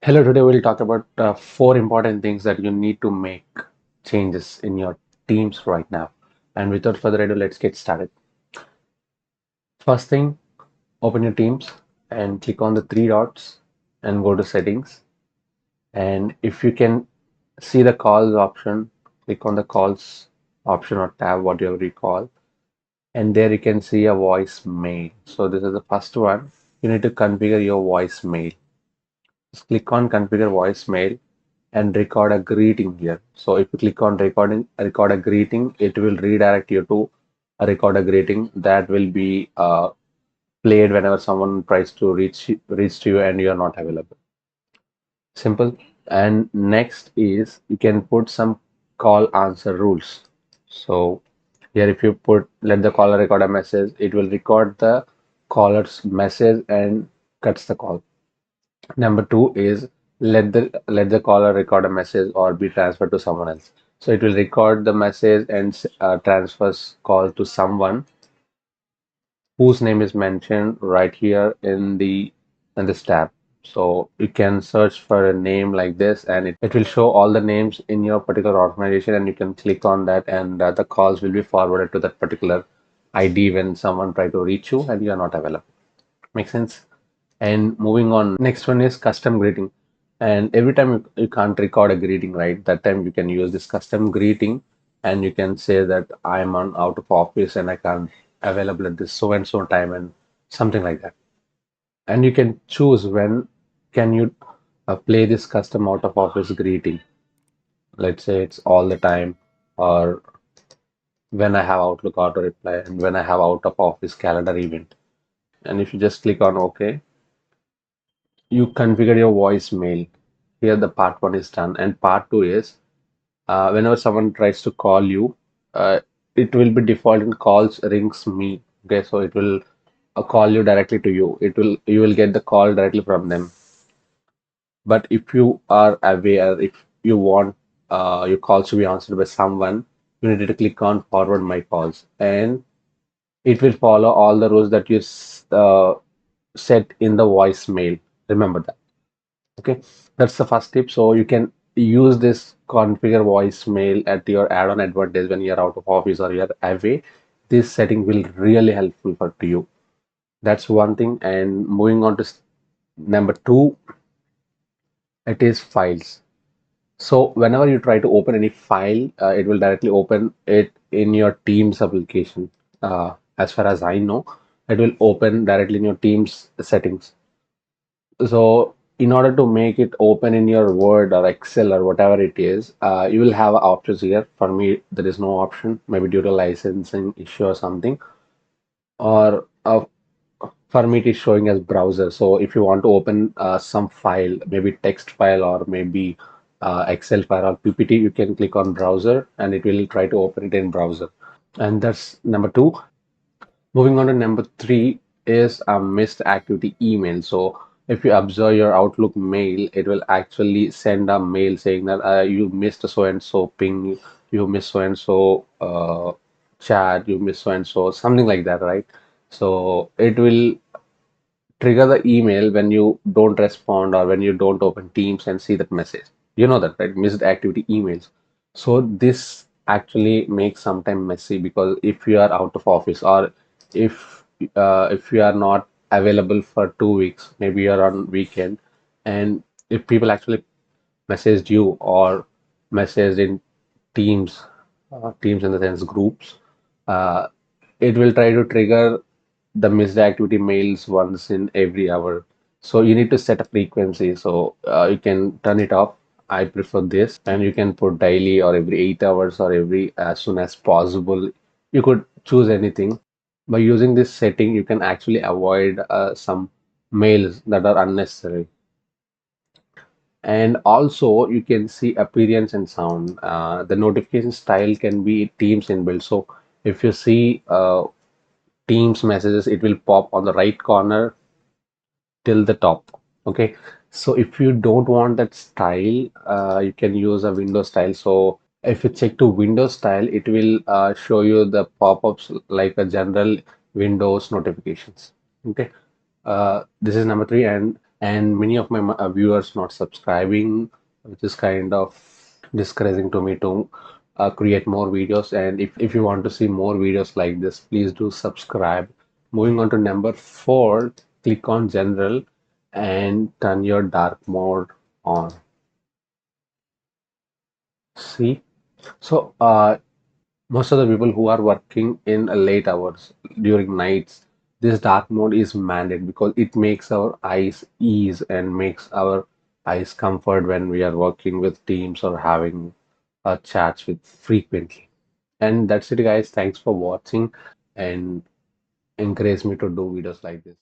Hello, today we'll talk about four important things that you need to make changes in your teams right now. And without further ado, let's get started. First thing, open your teams and click on the three dots and go to settings. And if you can see the calls option, click on the calls option or tab, whatever you call. And there you can see a voicemail. So this is the first one. You need to configure your voicemail. Just click on configure voicemail and record a greeting here. So if you click on record a greeting, it will redirect you to a record a greeting that will be played whenever someone tries to reach to you and you are not available. Simple. And next is you can put some call answer rules. So here if you put let the caller record a message, it will record the caller's message and cuts the call. Number two is let the caller record a message or be transferred to someone else. So it will record the message and transfers call to someone whose name is mentioned right here in this tab. So you can search for a name like this, and it will show all the names in your particular organization, and you can click on that, and the calls will be forwarded to that particular ID when someone try to reach you and you are not available. Make sense? And moving on, next one is custom greeting. And every time you can't record a greeting, right? That time you can use this custom greeting and you can say that I'm on out of office and I can't available at this so and so time and something like that. And you can choose when can you play this custom out of office greeting. Let's say it's all the time or when I have Outlook auto reply and when I have out of office calendar event. And if you just click on OK, you configure your voicemail. Here the part one is done, and part two is whenever someone tries to call you, it will be default in calls rings me. Okay, so it will call you directly to you. You will get the call directly from them. But if you are aware, if you want your calls to be answered by someone, you need to click on forward my calls, and it will follow all the rules that you set in the voicemail. Remember that. Okay, that's the first tip. So you can use this configure voicemail at your add-on advantage when you're out of office or you're away. This setting will really helpful for to you. That's one thing. And moving on to number two, it is files. So whenever you try to open any file, it will directly open it in your Teams application. As far as I know, it will open directly in your Teams settings. So in order to make it open in your Word or Excel or whatever it is, you will have options here. For me, there is no option, maybe due to licensing issue or something. Or for me, it is showing as browser. So if you want to open some file, maybe text file or maybe Excel file or PPT, you can click on browser and it will try to open it in browser. And that's number two. Moving on to number three is a missed activity email. So if you observe your Outlook mail, it will actually send a mail saying that you missed so and so ping, you missed so and so chat, you missed so and so, something like that, right? So it will trigger the email when you don't respond or when you don't open Teams and see that message. You know that, right? Missed activity emails. So this actually makes sometimes messy because if you are out of office or if you are not available for 2 weeks, maybe you're on weekend, and if people actually messaged you or messaged in Teams, Teams in the sense groups, uh, it will try to trigger the missed activity mails once in every hour. So you need to set a frequency. So you can turn it off. I prefer this, and you can put daily or every 8 hours or every as soon as possible. You could choose anything. By using this setting, you can actually avoid some mails that are unnecessary. And also, you can see appearance and sound. The notification style can be Teams inbuilt. So if you see Teams messages, it will pop on the right corner till the top. Okay, so if you don't want that style, you can use a window style. So if you check to window style, it will show you the pop-ups like a general Windows notifications. Okay, this is number three. And and many of my viewers not subscribing, which is kind of discouraging to me to create more videos. And if you want to see more videos like this, please do subscribe. Moving on to number four, click on general and turn your dark mode on. See, so most of the people who are working in late hours during nights, this dark mode is mandated because it makes our eyes ease and makes our eyes comfort when we are working with teams or having chats with frequently. And that's it, guys. Thanks for watching and encourage me to do videos like this.